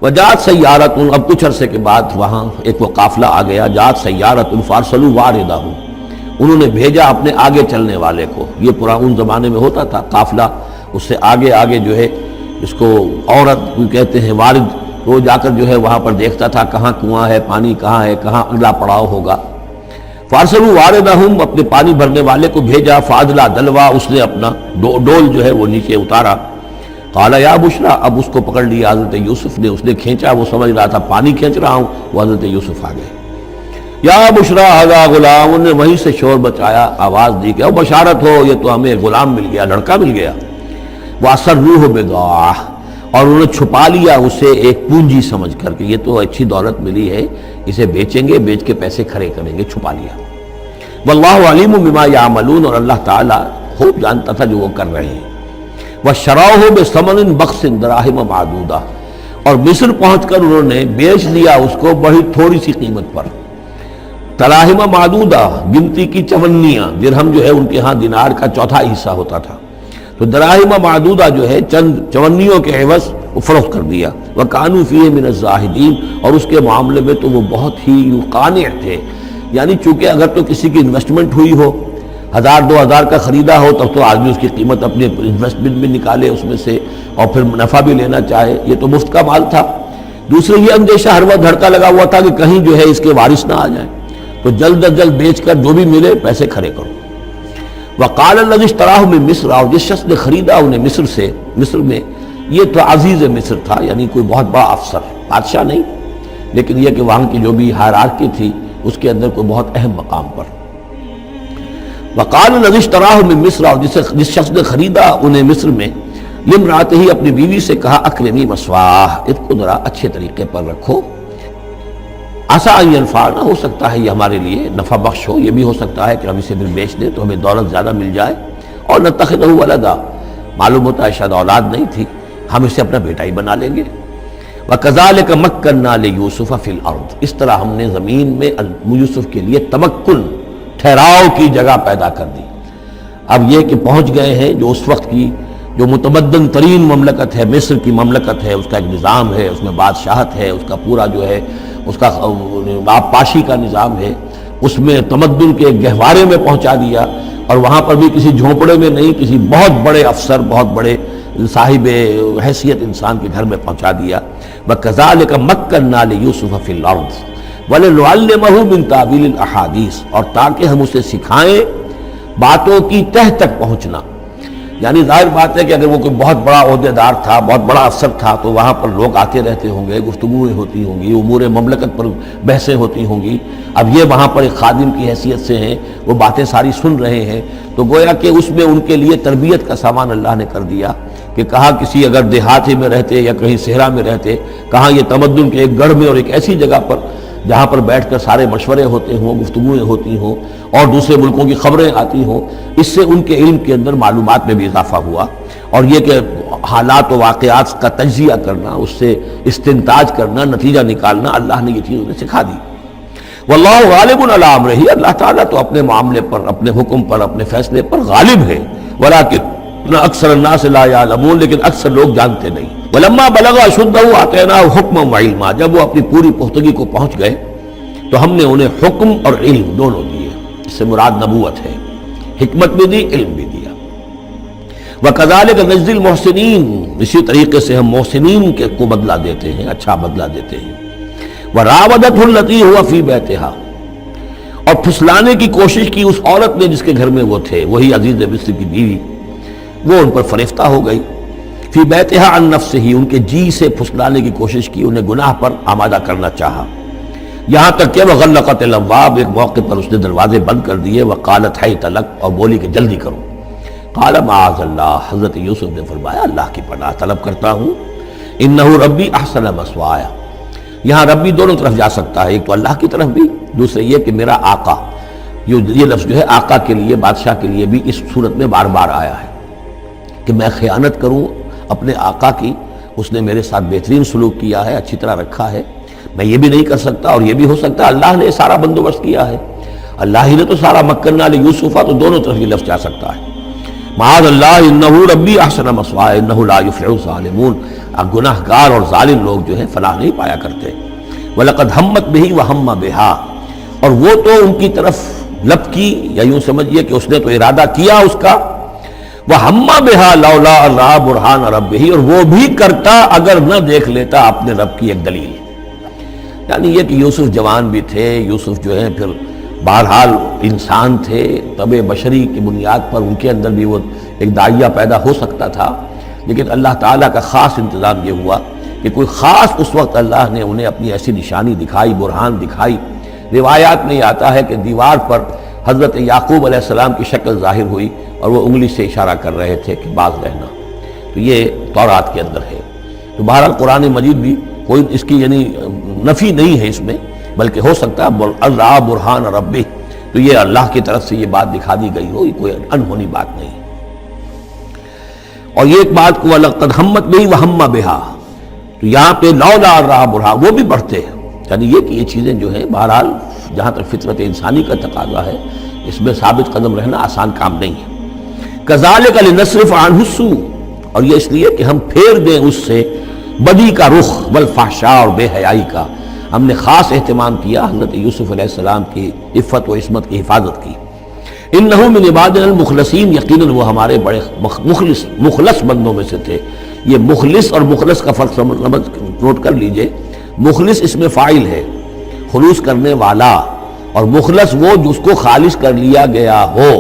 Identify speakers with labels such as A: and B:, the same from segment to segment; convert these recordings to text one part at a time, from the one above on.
A: وجات سیارت، اب کچھ عرصے کے بعد وہاں ایک وہ قافلہ آ گیا، جات سیارت فارسلوا واردہ، انہوں نے بھیجا اپنے آگے چلنے والے کو. یہ ان زمانے میں ہوتا تھا قافلہ، اس سے آگے آگے جو ہے اس کو عورت کہتے ہیں وارد، وہ جا کر جو ہے وہاں پر دیکھتا تھا کہاں کنواں ہے، پانی کہاں ہے، کہاں اگلا پڑاؤ ہوگا. فارسلوا واردہم، اپنے پانی بھرنے والے کو بھیجا. فادلا دلوا، اس نے اپنا ڈول جو ہے وہ نیچے اتارا. قال یا بشرا، اب اس کو پکڑ لیا حضرت یوسف نے، اس نے کھینچا، وہ سمجھ رہا تھا پانی کھینچ رہا ہوں، وہ حضرت یوسف آ گئے. یا بشرا ھذا غلام، انہوں نے وہیں سے شور بچایا، آواز دی کہ او بشارت ہو، یہ تو ہمیں غلام مل گیا، لڑکا مل گیا. واسروہ بضاعہ، اور انہوں نے چھپا لیا اسے ایک پونجی سمجھ کر کہ یہ تو اچھی دولت ملی ہے، اسے بیچیں گے، بیچ کے پیسے کھڑے کریں گے، چھپا لیا. واللہ علیم بما یعملون، اور اللہ تعالیٰ خوب جانتا تھا جو وہ کر رہے ہیں. وشراہ بثمن بخس دراہم معدودہ، اور مصر پہنچ کر انہوں نے بیچ دیا اس کو بڑی تھوڑی سی قیمت پر. دراہم معدودہ، گنتی کی چونیاں، درہم جو ہے ان کے ہاں دینار کا چوتھا حصہ ہوتا تھا، تو دراہم معدودہ جو ہے چند چونیوں کے عوض وہ فروخت کر دیا. وکانوا فیہ من الزاہدین، اور اس کے معاملے میں تو وہ بہت ہی قانع تھے. یعنی چونکہ اگر تو کسی کی انویسٹمنٹ ہوئی ہو، 1000-2000 کا خریدا ہو، تب تو آدمی اس کی قیمت اپنے انویسٹمنٹ بھی نکالے اس میں سے اور پھر منافع بھی لینا چاہے، یہ تو مفت کا مال تھا. دوسرے یہ اندیشہ ہر وقت دھڑکا لگا ہوا تھا کہ کہیں جو ہے اس کے وارث نہ آ جائیں، تو جلد از جلد بیچ کر جو بھی ملے پیسے کھڑے کرو. وقال الذی اشتراہ من مصر، اور جس شخص نے خریدا انہیں مصر سے، مصر میں یہ تو عزیز مصر تھا، یعنی کوئی بہت بڑا افسر، بادشاہ نہیں، لیکن یہ کہ وہاں کی جو بھی ہائرارکی تھی اس کے اندر کوئی بہت اہم مقام پر. وقال الذی اشتراہ من مصر، اور جس شخص نے خریدا انہیں مصر میں، لامرأتہ، اپنی بیوی سے کہا اکرمی مثواہ، اس کو ذرا اچھے طریقے پر رکھو. عسیٰ ان ینفعنا، ہو سکتا ہے یہ ہمارے لیے نفع بخش ہو، یہ بھی ہو سکتا ہے کہ ہم اسے پھر بیچ دیں تو ہمیں دولت زیادہ مل جائے. اور نتخذہ ولدا، معلوم ہوتا ہے شاید اولاد نہیں تھی، ہم اسے اپنا بیٹا ہی بنا لیں گے. وَكَذَلِكَ مَكَّنَّا لِيُوسُفَ فِي الْأَرْضِ، اس طرح ہم نے زمین میں یوسف کے لیے تمکن، ٹھہراؤ کی جگہ پیدا کر دی. اب یہ کہ پہنچ گئے ہیں جو اس وقت کی جو متمدن ترین مملکت ہے، مصر کی مملکت ہے، اس کا ایک نظام ہے، اس میں بادشاہت ہے، اس کا پورا جو ہے اس کا آبپاشی کا نظام ہے، اس میں تمدن کے گہوارے میں پہنچا دیا. اور وہاں پر بھی کسی جھونپڑے میں نہیں، کسی بہت بڑے افسر، بہت بڑے صاحب حیثیت انسان کے گھر میں پہنچا دیا. وَكَذَلِكَ مَكَّنَّا لِيُوسُفَ فِي الْأَرْضِ وَلِنُعَلِّمَهُ مِن تَأْوِيلِ الْأَحَادِيثِ، اور تاکہ ہم اسے سکھائیں باتوں کی تہ تک پہنچنا. یعنی ظاہر بات ہے کہ اگر وہ کوئی بہت بڑا عہدے دار تھا، بہت بڑا افسر تھا، تو وہاں پر لوگ آتے رہتے ہوں گے، گفتگویں ہوتی ہوں گی، امور مملکت پر بحثیں ہوتی ہوں گی. اب یہ وہاں پر ایک خادم کی حیثیت سے ہیں، وہ باتیں ساری سن رہے ہیں، تو گویا کہ اس میں ان کے لیے تربیت کا سامان اللہ نے کر دیا کہ کہاں کسی اگر دیہاتی میں رہتے یا کہیں صحرا میں رہتے، کہاں یہ تمدن کے ایک گڑھ میں اور ایک ایسی جگہ پر جہاں پر بیٹھ کر سارے مشورے ہوتے ہوں، گفتگویں ہوتی ہوں اور دوسرے ملکوں کی خبریں آتی ہوں. اس سے ان کے علم کے اندر معلومات میں بھی اضافہ ہوا. اور یہ کہ حالات و واقعات کا تجزیہ کرنا، اس سے استنتاج کرنا، نتیجہ نکالنا، اللہ نے یہ چیز انہیں سکھا دی. واللہ غالب علی امرہ، اللہ تعالیٰ تو اپنے معاملے پر، اپنے حکم پر، اپنے فیصلے پر غالب ہے. ولکن اکثر الناس لا یعلمون، لیکن اکثر لوگ جانتے نہیں. ولما بلغ اشدہ آتیناہ حکما وعلما، جب وہ اپنی پوری پختگی کو پہنچ گئے تو ہم نے انہیں حکم اور علم دونوں دیے. اس سے مراد نبوت ہے، حکمت بھی دی، علم بھی دیا. وَكَذَلِكَ نَجْزِي الْمُحْسِنِينَ، اسی طریقے سے ہم محسنین کو بدلہ دیتے ہیں، اچھا بدلہ دیتے ہیں. وَرَاوَدَتْهُ الَّتِي هُوَ فِي بَيْتِهَا، اور پھسلانے کی کوشش کی اس عورت نے جس کے گھر میں وہ تھے، وہی عزیز مصر کی بیوی، وہ ان پر فریفتہ ہو گئی. فی بیتها عن نفسه، ان کے جی سے پھسلانے کی کوشش کی، انہیں گناہ پر آمادہ کرنا چاہا. یہاں تک کہ وغلقت الابواب، ایک موقع پر اس نے دروازے بند کر دیے. وقالت حیت لک، اور بولی کہ جلدی کرو. قال معاذ اللہ، حضرت یوسف نے فرمایا اللہ کی پناہ طلب کرتا ہوں. انہ ربی احسن مثوایا، یہاں ربی دونوں طرف جا سکتا ہے، ایک تو اللہ کی طرف بھی، دوسرے یہ کہ میرا آقا، یہ لفظ جو ہے آقا کے لیے، بادشاہ کے لیے بھی اس صورت میں بار بار آیا ہے کہ میں خیانت کروں اپنے آقا کی. اس نے میرے ساتھ بہترین سلوک کیا ہے، اچھی طرح رکھا ہے، میں یہ بھی نہیں کر سکتا. اور یہ بھی ہو سکتا ہے اللہ نے سارا بندوبست کیا ہے، اللہ ہی نے تو سارا مکننا لیوسف، تو دونوں طرف یہ لفظ جا سکتا ہے. معاذ اللہ انہ ربی احسن مثوایا انہ لا یفلح الظالمون. گناہ گار اور ظالم لوگ جو ہیں فلاح نہیں پایا کرتے. وَلَقَدْ هَمَّتْ بِهِ وَهَمَّ بِهَا، اور وہ تو ان کی طرف لپکی، یا یوں سمجھیے کہ اس نے تو ارادہ کیا اس کا. وَهَمَّ بِهَا لَوْلَا أَن رَأَىٰ بُرْهَانَ رَبِّهِ، اور وہ بھی کرتا اگر نہ دیکھ لیتا اپنے رب کی ایک دلیل. یعنی یہ کہ یوسف جوان بھی تھے، یوسف جو ہے پھر بہرحال انسان تھے، طبع بشری کی بنیاد پر ان کے اندر بھی وہ ایک داعیہ پیدا ہو سکتا تھا. لیکن اللہ تعالیٰ کا خاص انتظام یہ ہوا کہ کوئی خاص اس وقت اللہ نے انہیں اپنی ایسی نشانی دکھائی، برہان دکھائی. روایات میں آتا ہے کہ دیوار پر حضرت یعقوب علیہ السلام کی شکل ظاہر ہوئی اور وہ انگلی سے اشارہ کر رہے تھے کہ باز رہنا. تو یہ تورات کے اندر ہے. تو بہرحال قرآن مجید بھی کوئی اس کی یعنی نفی نہیں ہے اس میں، بلکہ ہو سکتا ہے اللہ برہان ربی، تو یہ اللہ کی طرف سے یہ بات دکھا دی گئی ہو، یہ کوئی انہونی بات نہیں. اور یہ ایک بات کو وَلَقَدْ هَمَّتْ بِهِ وَهَمَّ بِهَا، تو یہاں پہ لولا رہا برہا وہ بھی پڑھتے ہیں. یعنی یہ کہ یہ چیزیں جو ہیں بہرحال جہاں تک فطرت انسانی کا تقاضا ہے اس میں ثابت قدم رہنا آسان کام نہیں ہے. كَذَلِكَ لِنَصْرِفَ عَنْهُ السُّوءَ، اور یہ اس لیے کہ ہم پھیر دیں اس سے بدی کا رخ والفحشاء اور بے حیائی کا. ہم نے خاص اہتمام کیا حضرت یوسف علیہ السلام کی عفت و عصمت کی حفاظت کی. انہو من عبادنا المخلصین، یقیناً وہ ہمارے بڑے مخلص بندوں میں سے تھے. یہ مخلص اور مخلص کا فرق نوٹ کر لیجئے. مخلص اس میں فاعل ہے، خلوص کرنے والا، اور مخلص وہ جس کو خالص کر لیا گیا ہو.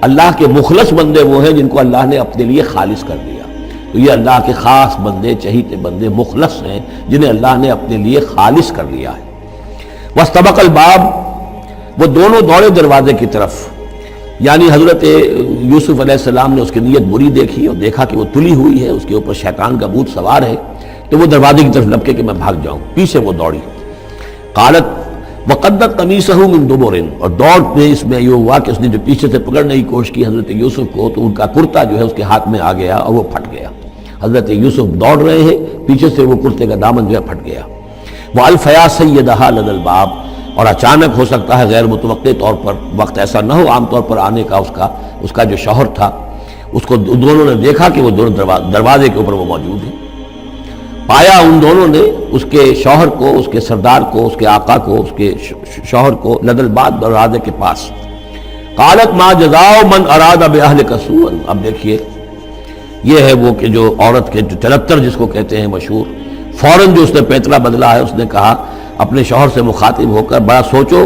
A: اللہ کے مخلص بندے وہ ہیں جن کو اللہ نے اپنے لیے خالص کر لیا. تو یہ اللہ کے خاص بندے، چہیتے بندے مخلص ہیں جنہیں اللہ نے اپنے لیے خالص کر لیا ہے. واستبق الباب، وہ دونوں دوڑے دروازے کی طرف. یعنی حضرت یوسف علیہ السلام نے اس کی نیت بری دیکھی اور دیکھا کہ وہ تلی ہوئی ہے، اس کے اوپر شیطان کا بھوت سوار ہے، تو وہ دروازے کی طرف لپکے کہ میں بھاگ جاؤں. پیچھے وہ دوڑی. قالت وقدت قمیصہ من دبر، اور دوڑ میں اس میں یہ ہوا کہ اس نے جو پیچھے سے پکڑنے کی کوشش کی حضرت یوسف کو، تو ان کا کرتا جو ہے اس کے ہاتھ میں آ گیا اور وہ پھٹ گیا. حضرت یوسف دوڑ رہے ہیں، پیچھے سے وہ کرتے کا دامن جو ہے پھٹ گیا. وَأَلْفَيَا سَيِّدَهَا لَدَى الْبَابِ، اور اچانک ہو سکتا ہے غیر متوقع طور پر، وقت ایسا نہ ہو عام طور پر آنے کا، اس کا جو شوہر تھا اس کو دونوں نے دیکھا کہ وہ دونوں دروازے کے اوپر وہ موجود ہیں. پایا ان دونوں نے اس کے شوہر کو، اس کے سردار کو، اس کے آقا کو، اس کے شوہر کو لدى الباب، دروازے کے پاس. قالت ما جزاء من اراد باهلك سوءا، اب دیکھیے یہ ہے وہ کہ جو عورت کے جو تلتر جس کو کہتے ہیں مشہور، فوراً جو اس نے پیتلا بدلا ہے، اس نے کہا اپنے شوہر سے مخاطب ہو کر بڑا سوچو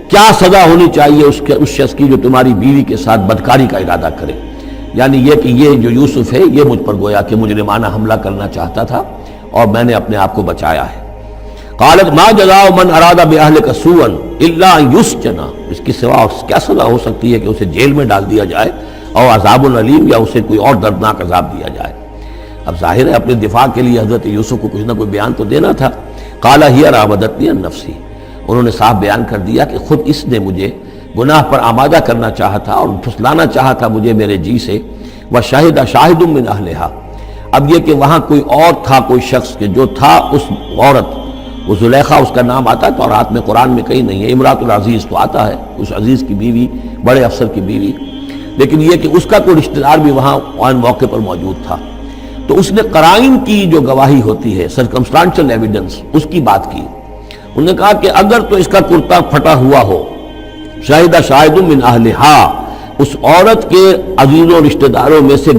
A: کیا سزا ہونی چاہیے اس شخص کی جو تمہاری بیوی کے ساتھ بدکاری کا ارادہ کرے. یعنی یہ کہ یہ جو یوسف ہے یہ مجھ پر گویا کہ مجرمانہ حملہ کرنا چاہتا تھا اور میں نے اپنے آپ کو بچایا ہے. قالت ما جزاء من اراد باهلك سوءا الا ان يسجن، اس کی سوا کیا سزا ہو سکتی ہے کہ اسے جیل میں ڈال دیا جائے اور عذاب العلیم، یا اسے کوئی اور دردناک عذاب دیا جائے. اب ظاہر ہے اپنے دفاع کے لیے حضرت یوسف کو کچھ نہ کوئی بیان تو دینا تھا. قال هي راودتني عن نفسي، انہوں نے صاف بیان کر دیا کہ خود اس نے مجھے گناہ پر آمادہ کرنا چاہا تھا اور پھسلانا چاہا تھا مجھے میرے جی سے. وشهد شاهد من اهلها، اب یہ کہ وہاں کوئی اور تھا، کوئی شخص کہ جو تھا اس عورت، وہ زلیخا اس کا نام آتا ہے تو رات میں قرآن میں کہیں نہیں ہے. امراۃ العزیز تو آتا ہے، اس عزیز کی بیوی، بڑے افسر کی بیوی، لیکن یہ کہ اس کا کوئی رشتہ دار بھی وہاں آن موقع پر موجود تھا. تو اس نے قرائن کی جو گواہی ہوتی ہے، سرکمسٹانشل ایویڈنس، اس کی بات کی. انہوں نے کہا کہ اگر تو اس کا کرتا پھٹا ہوا ہو، شاہد شاہد من اہلہا، اس عورت کے عزیزوں رشتہ داروں میں سے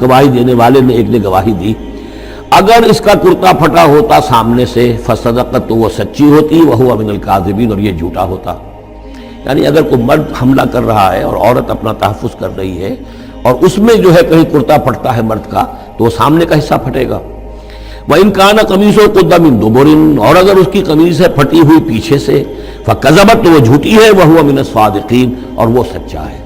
A: گواہی دینے والے نے ایک نے گواہی دی، اگر اس کا کرتا پھٹا ہوتا سامنے سے، فصدقت، تو وہ سچی ہوتی، وہو من الکاذبین، اور یہ جھوٹا ہوتا. یعنی اگر کوئی مرد حملہ کر رہا ہے اور عورت اپنا تحفظ کر رہی ہے اور اس میں جو ہے کہیں کرتا پھٹتا ہے مرد کا، تو وہ سامنے کا حصہ پھٹے گا. وَإِن كَانَ قَمِيصُهُ قُدَّ مِن دُبُرٍ، اور اگر اس کی قمیص ہے پھٹی ہوئی پیچھے سے، فَكَذَبَتْ، تو وہ جھوٹی ہے، وَهُوَ مِنَ الصَّادِقِينَ، اور وہ سچا ہے.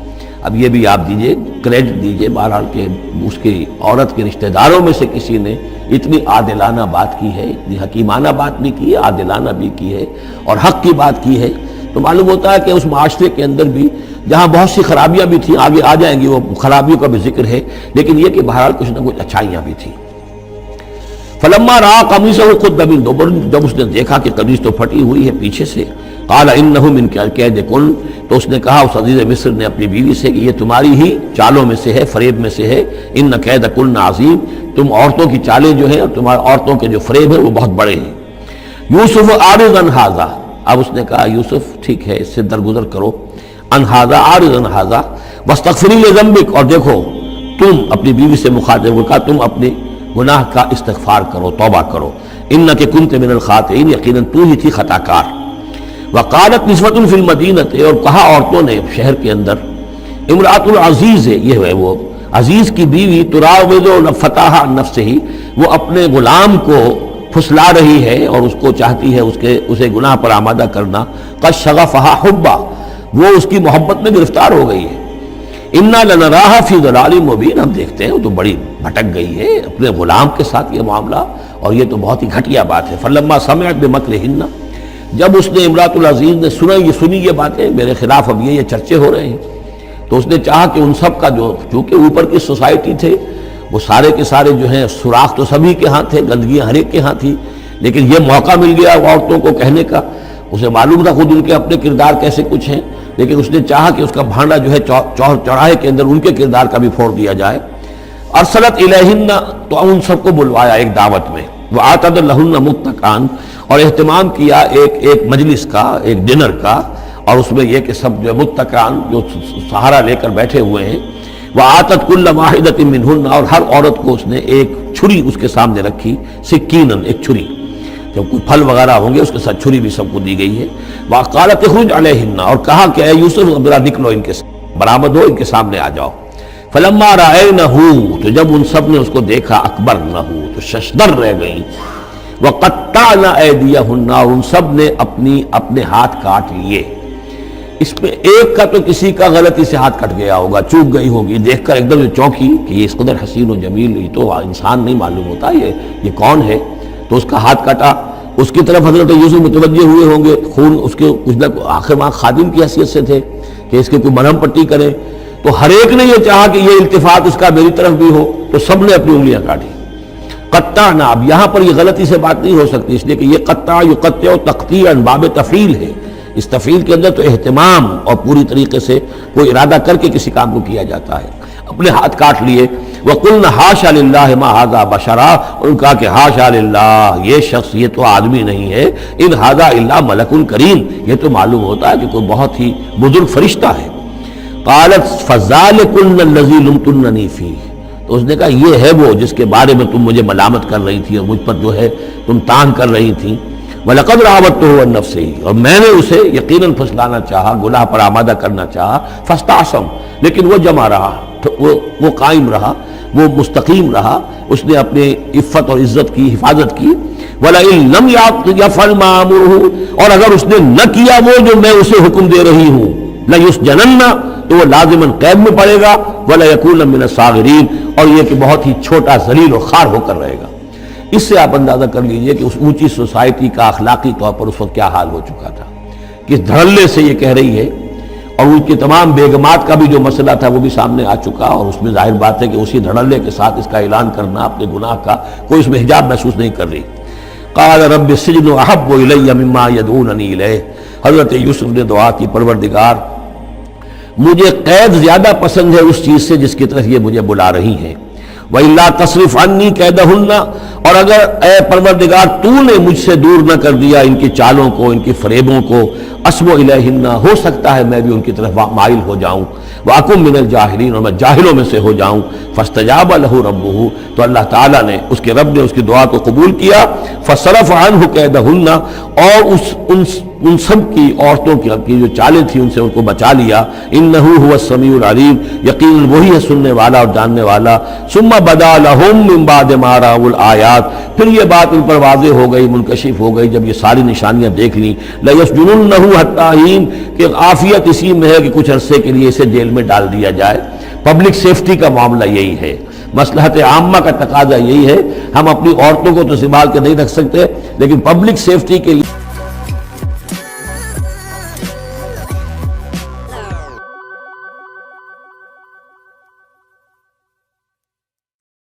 A: اب یہ بھی آپ دیجئے، کریڈٹ دیجئے بہرحال کہ اس کی عورت کے رشتہ داروں میں سے کسی نے اتنی عادلانہ بات کی ہے، اتنی حکیمانہ بات بھی کی ہے، عادلانہ بھی کی ہے اور حق کی بات کی ہے. تو معلوم ہوتا ہے کہ اس معاشرے کے اندر بھی جہاں بہت سی خرابیاں بھی تھیں، آگے آ جائیں گی وہ خرابیوں کا بھی ذکر ہے، لیکن یہ کہ بہرحال کچھ نہ کچھ اچھائیاں بھی تھیں. فلما رأى قمیصہ قد من دبر، جب اس نے دیکھا کہ قمیص تو پھٹی ہوئی ہے پیچھے سے، قال انہ من کیدکن، تو اس نے کہا اس عزیز مصر نے اپنی بیوی سے کہ یہ تمہاری ہی چالوں میں سے ہے، فریب میں سے ہے، ان کیدکن عظیم، تم عورتوں کی چالیں جو ہیں اور تمہاری عورتوں کے جو فریب ہیں وہ بہت بڑے ہیں۔ یوسف اعرض عن ھذا، اب اس نے کہا یوسف ٹھیک ہے اس سے درگزر کرو، عن ھذا اعرض عن ھذا واستغفری لذنبک، اور دیکھو تم اپنی بیوی سے مخاطب ہو کہا تم اپنے گناہ کا استغفار کرو، توبہ کرو، انک کنت من الخاطئین، یقیناً تو ہی تھی خطا کار۔ وقالت نسوۃ فی المدینہ، اور کہا عورتوں نے شہر کے اندر، امرأۃ العزیز ہے، یہ ہے وہ عزیز کی بیوی، تراود فتاها عن نفسہ، وہ اپنے غلام کو پھسلا رہی ہے اور اس کو چاہتی ہے اسے گناہ پر آمادہ کرنا، قد شغفها حبا، وہ اس کی محبت میں گرفتار ہو گئی ہے، انا لنراها فی ضلال مبین، ہم دیکھتے ہیں وہ تو بڑی بھٹک گئی ہے اپنے غلام کے ساتھ یہ معاملہ، اور یہ تو بہت ہی گھٹیا بات ہے۔ فلما سمعت بمکرہن، جب اس نے امرأۃ العزیز نے سنی یہ باتیں میرے خلاف، اب یہ چرچے ہو رہے ہیں، تو اس نے چاہا کہ ان سب کا جو چونکہ اوپر کی سوسائٹی تھے وہ سارے کے سارے جو ہیں سوراخ تو سبھی کے ہاں تھے، گندگیاں ہر ایک کے ہاں تھی، لیکن یہ موقع مل گیا عورتوں کو کہنے کا، اسے معلوم تھا خود ان کے اپنے کردار کیسے کچھ ہیں، لیکن اس نے چاہا کہ اس کا بھانڈا جو ہے چوراہے کے اندر ان کے کردار کا بھی پھوڑ دیا جائے۔ ارسلت الیہن، تو ان سب کو بلوایا ایک دعوت میں، وآتت لہن متکئا، اور اہتمام کیا ایک مجلس کا، ایک ڈنر کا، اور اس میں یہ کہ سب جو متکئا جو سہارا لے کر بیٹھے ہوئے ہیں، وآتت کل واحدۃ منہن، اور ہر عورت کو اس نے ایک چھری اس کے سامنے رکھی، سکینن، ایک چھری، جب کوئی پھل وغیرہ ہوں گے اس کے ساتھ چھری بھی سب کو دی گئی ہے۔ وقالت اخرج علیہن، اور کہا کہ اے یوسف ذرا نکلو ان کے برآمد ہو، ان کے سامنے آ جاؤ۔ فلما رأینہ، تو جب ان سب نے اس کو دیکھا، اکبرنہ، تو ششدر رہ گئیں، وقطعن ایدیہن، اور ان سب نے اپنے ہاتھ کاٹ لیے۔ اس میں ایک کا تو کسی کا غلطی سے ہاتھ کٹ گیا ہوگا، چوک گئی ہوگی، دیکھ کر ایک دم جو چونکی کہ یہ اس قدر حسین و جمیل، یہ تو انسان نہیں معلوم ہوتا یہ کون ہے، تو اس کا ہاتھ کٹا، اس کی طرف حضرت یوسف متوجہ ہوئے ہوں گے، خون اس کے کچھ نہ آخر وہاں خادم کی حیثیت سے تھے کہ اس کی کوئی مرہم پٹی کریں، تو ہر ایک نے یہ چاہا کہ یہ التفات اس کا میری طرف بھی ہو، تو سب نے اپنی انگلیاں کاٹی۔ قطعنا، اب یہاں پر یہ غلطی سے بات نہیں ہو سکتی، اس لیے کہ یہ قطع یقطع تقطیعا باب تفعیل ہے، اس تفعیل کے اندر تو اہتمام اور پوری طریقے سے کوئی ارادہ کر کے کسی کام کو کیا جاتا ہے، اپنے ہاتھ کاٹ لیے۔ وَقُلْنَا حَاشَا لِلَّهِ مَا هَذَا بَشَرًا، اور ان کہا کہ حاشا للہ، یہ شخص یہ تو آدمی نہیں ہے، ان هَذَا إِلَّا مَلَكٌ کریم، یہ تو معلوم ہوتا ہے کہ کوئی بہت ہی بزرگ فرشتہ ہے۔ قالت فَذَلِكُنَّ الَّذِي لُمْتُنَّنِي فِيهِ، تو اس نے کہا یہ ہے وہ جس کے بارے میں تم مجھے ملامت کر رہی تھی اور مجھ پر جو ہے تم تان کر رہی تھی۔ وَلَقَدْ رَاوَدتُّهُ عَن نَفْسِهِ، اور میں نے اسے یقیناً پھسلانا چاہا، گناہ پر آمادہ کرنا چاہا، فَاسْتَعْصَمَ، لیکن وہ جمع رہا، وہ قائم رہا، وہ مستقیم رہا، اس نے اپنے عفت اور عزت کی حفاظت کی۔ وَلَئِن لَمْ يَفْعَلْ مَا آمُرُهُ، اور اگر اس نے نہ کیا وہ جو میں اسے حکم دے رہی ہوں، لَيُسْجَنَنَّ، تو وہ لازماً قید میں پڑے گا، وَلَيَكُونَ مِنَ الصَّاغِرِينَ، اور یہ کہ بہت ہی چھوٹا ذلیل و خوار ہو کر رہے گا۔ اس سے آپ اندازہ کر لیجئے کہ اس اونچی سوسائٹی کا اخلاقی طور پر اس وقت کیا حال ہو چکا تھا، کس دھڑلے سے یہ کہہ رہی ہے، اور ان کی تمام بیگمات کا بھی جو مسئلہ تھا وہ بھی سامنے آ چکا، اور اس میں ظاہر بات ہے کہ اسی دھڑلے کے ساتھ اس کا اعلان کرنا اپنے گناہ کا، کوئی اس میں حجاب محسوس نہیں کر رہی۔ قال رب السجن احب الی مما یدعوننی الیہ، حضرت یوسف نے دعا کی پروردگار مجھے قید زیادہ پسند ہے اس چیز سے جس کی طرف یہ مجھے بلا رہی ہیں۔ وَإِلَّا تَصْرِفْ عَنِّي كَيْدَهُنَّ، اور اگر اے پروردگار تو نے مجھ سے دور نہ کر دیا ان کی چالوں کو، ان کی فریبوں کو، أَصْبُ إِلَيْهِنَّ، ہو سکتا ہے میں بھی ان کی طرف مائل ہو جاؤں، وَأَكُن مِّنَ الْجَاهِلِينَ، اور میں جاہلوں میں سے ہو جاؤں۔ فَاسْتَجَابَ لَهُ رَبُّهُ، تو اللہ تعالیٰ نے اس کے رب نے اس کی دعا کو قبول کیا۔ فَصَرَفَ عَنْهُ كَيْدَهُنَّ، اور ان سب کی عورتوں کی جو چالیں تھیں ان سے ان کو بچا لیا۔ انہ هو السمیع العلیم، یقیناً وہی ہے سننے والا اور جاننے والا۔ ثم بدا لهم من بعد ما رأوا الآیات، پھر یہ بات ان پر واضح ہو گئی، منکشف ہو گئی جب یہ ساری نشانیاں دیکھ لیں۔ لَيَسْجُنُنَّهُ حَتَّىٰ حِينٍ، کہ عافیت اسی میں ہے کہ کچھ عرصے کے لیے اسے جیل میں ڈال دیا جائے۔ پبلک سیفٹی کا معاملہ یہی ہے، مصلحت عامہ کا تقاضا یہی ہے۔ ہم اپنی عورتوں کو تو سنبھال کے نہیں رکھ سکتے، لیکن پبلک سیفٹی کے لیے